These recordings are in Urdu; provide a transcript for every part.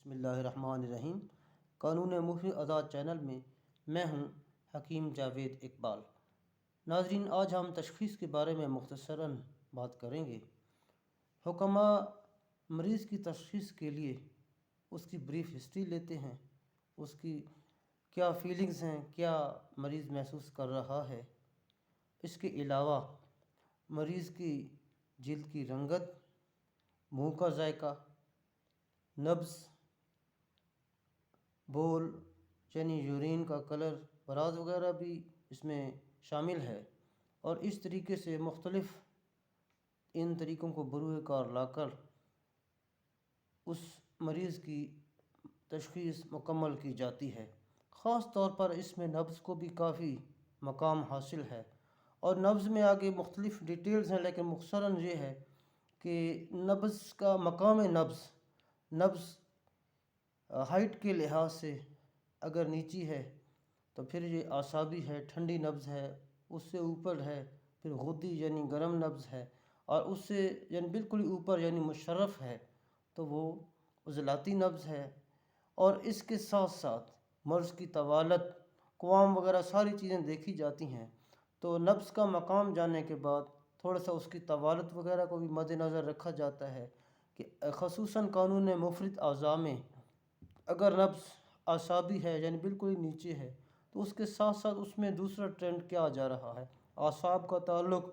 بسم اللہ الرحمن الرحیم۔ قانون مفید آزاد چینل میں میں ہوں حکیم جاوید اقبال۔ ناظرین، آج ہم تشخیص کے بارے میں مختصراً بات کریں گے۔ حکمہ مریض کی تشخیص کے لیے اس کی بریف ہسٹری لیتے ہیں، اس کی کیا فیلنگز ہیں، کیا مریض محسوس کر رہا ہے۔ اس کے علاوہ مریض کی جلد کی رنگت، منہ کا ذائقہ، نبض، بول یعنی یورین کا کلر، براز وغیرہ بھی اس میں شامل ہے، اور اس طریقے سے مختلف ان طریقوں کو بروئے کار لا کر اس مریض کی تشخیص مکمل کی جاتی ہے۔ خاص طور پر اس میں نبض کو بھی کافی مقام حاصل ہے، اور نبض میں آگے مختلف ڈیٹیلز ہیں، لیکن مختصراً یہ ہے کہ نبض کا مقام نبض ہائٹ کے لحاظ سے اگر نیچی ہے تو پھر یہ اعصابی ہے، ٹھنڈی نبض ہے، اس سے اوپر ہے پھر غدی یعنی گرم نبض ہے، اور اس سے یعنی بالکل اوپر یعنی مشرف ہے تو وہ عضلاتی نبض ہے۔ اور اس کے ساتھ ساتھ مرض کی طوالت، قوام وغیرہ ساری چیزیں دیکھی جاتی ہیں، تو نبض کا مقام جاننے کے بعد تھوڑا سا اس کی طوالت وغیرہ کو بھی مد نظر رکھا جاتا ہے کہ خصوصاً قانون مفرد اعضاء میں اگر نبض اعصابی ہے یعنی بالکل ہی نیچے ہے تو اس کے ساتھ ساتھ اس میں دوسرا ٹرینڈ کیا جا رہا ہے، اعصاب کا تعلق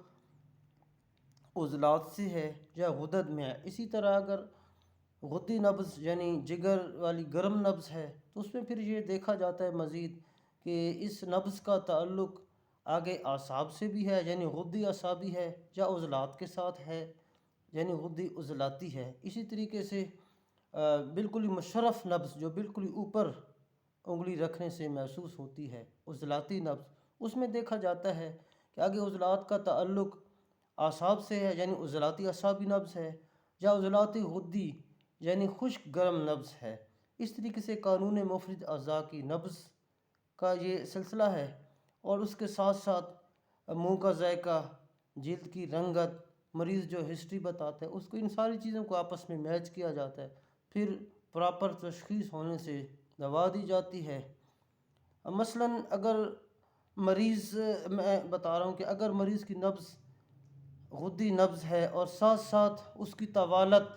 عضلات سے ہے یا غدد میں ہے۔ اسی طرح اگر غدی نبض یعنی جگر والی گرم نبض ہے تو اس میں پھر یہ دیکھا جاتا ہے مزید کہ اس نبض کا تعلق آگے اعصاب سے بھی ہے یعنی غدی اعصابی ہے، یا عضلات کے ساتھ ہے یعنی غدی عضلاتی ہے۔ اسی طریقے سے بالکل ہی مشرف نبض جو بالکل ہی اوپر انگلی رکھنے سے محسوس ہوتی ہے، عضلاتی نبض، اس میں دیکھا جاتا ہے کہ آگے عضلات کا تعلق اعصاب سے ہے یعنی عضلاتی اعصابی نبض ہے، یا عضلاتی غدی یعنی خشک گرم نبض ہے۔ اس طریقے سے قانون مفرد اعضاء کی نبض کا یہ سلسلہ ہے، اور اس کے ساتھ ساتھ منہ کا ذائقہ، جلد کی رنگت، مریض جو ہسٹری بتاتا ہے اس کو، ان ساری چیزوں کو آپس میں میچ کیا جاتا ہے، پھر پراپر تشخیص ہونے سے دوا دی جاتی ہے۔ مثلاً اگر مریض، میں بتا رہا ہوں کہ اگر مریض کی نبض غدی نبض ہے اور ساتھ ساتھ اس کی طوالت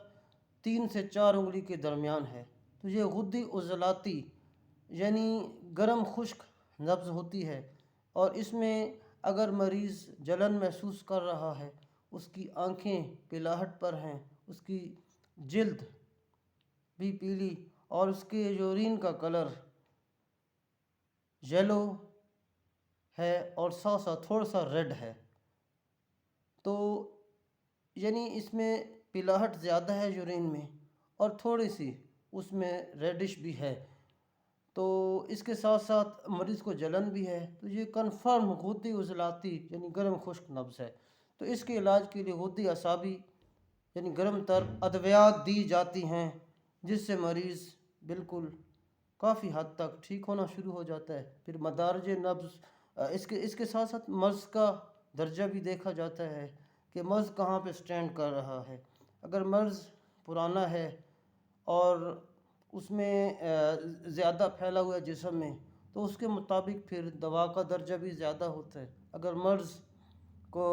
3 سے 4 انگلی کے درمیان ہے تو یہ غدی عضلاتی یعنی گرم خشک نبض ہوتی ہے، اور اس میں اگر مریض جلن محسوس کر رہا ہے، اس کی آنکھیں پلاہٹ پر ہیں، اس کی جلد بھی پیلی، اور اس کے یورین کا کلر یلو ہے اور ساتھ ساتھ تھوڑا سا ریڈ ہے، تو یعنی اس میں پلاہٹ زیادہ ہے یورین میں اور تھوڑی سی اس میں ریڈش بھی ہے، تو اس کے ساتھ ساتھ مریض کو جلن بھی ہے، تو یہ کنفرم غدی عضلاتی یعنی گرم خشک نبض ہے۔ تو اس کے علاج کے لیے غدی اعصابی یعنی گرم تر ادویات دی جاتی ہیں، جس سے مریض بالکل کافی حد تک ٹھیک ہونا شروع ہو جاتا ہے۔ پھر مدارج نبض، اس کے ساتھ ساتھ مرض کا درجہ بھی دیکھا جاتا ہے کہ مرض کہاں پہ سٹینڈ کر رہا ہے۔ اگر مرض پرانا ہے اور اس میں زیادہ پھیلا ہوا ہے جسم میں تو اس کے مطابق پھر دوا کا درجہ بھی زیادہ ہوتا ہے۔ اگر مرض کو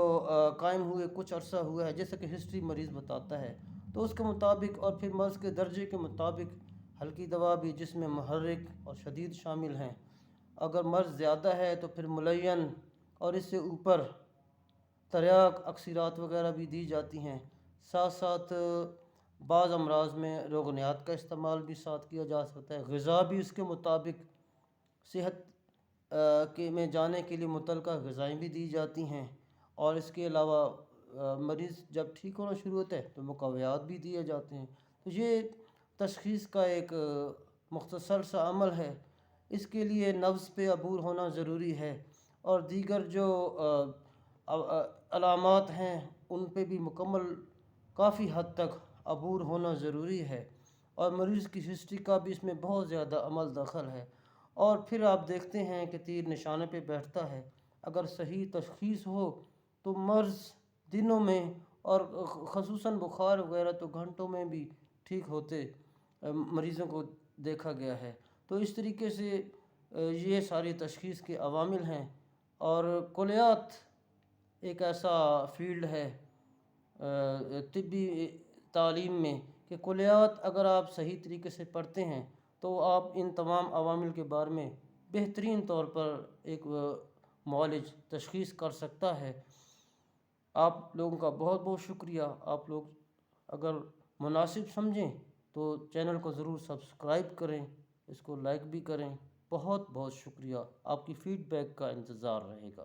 قائم ہوئے کچھ عرصہ ہوا ہے جیسے کہ ہسٹری مریض بتاتا ہے تو اس کے مطابق، اور پھر مرض کے درجے کے مطابق ہلکی دوا بھی جس میں محرک اور شدید شامل ہیں۔ اگر مرض زیادہ ہے تو پھر ملین اور اس سے اوپر تریاک اکسیرات وغیرہ بھی دی جاتی ہیں۔ ساتھ ساتھ بعض امراض میں روغنیات کا استعمال بھی ساتھ کیا جا سکتا ہے۔ غذا بھی اس کے مطابق صحت کے میں جانے کے لیے متعلقہ غذائیں بھی دی جاتی ہیں، اور اس کے علاوہ مریض جب ٹھیک ہونا شروع ہوتا ہے تو مقویات بھی دیے جاتے ہیں۔ تو یہ تشخیص کا ایک مختصر سا عمل ہے۔ اس کے لیے نبض پہ عبور ہونا ضروری ہے، اور دیگر جو علامات ہیں ان پہ بھی مکمل کافی حد تک عبور ہونا ضروری ہے، اور مریض کی ہسٹری کا بھی اس میں بہت زیادہ عمل دخل ہے۔ اور پھر آپ دیکھتے ہیں کہ تیر نشانے پہ بیٹھتا ہے، اگر صحیح تشخیص ہو تو مرض دنوں میں، اور خصوصاً بخار وغیرہ تو گھنٹوں میں بھی ٹھیک ہوتے مریضوں کو دیکھا گیا ہے۔ تو اس طریقے سے یہ ساری تشخیص کے عوامل ہیں، اور کلیات ایک ایسا فیلڈ ہے طبی تعلیم میں کہ کلیات اگر آپ صحیح طریقے سے پڑھتے ہیں تو آپ ان تمام عوامل کے بارے میں بہترین طور پر ایک معالج تشخیص کر سکتا ہے۔ آپ لوگوں کا بہت بہت شکریہ۔ آپ لوگ اگر مناسب سمجھیں تو چینل کو ضرور سبسکرائب کریں، اس کو لائک بھی کریں۔ بہت بہت شکریہ، آپ کی فیڈ بیک کا انتظار رہے گا۔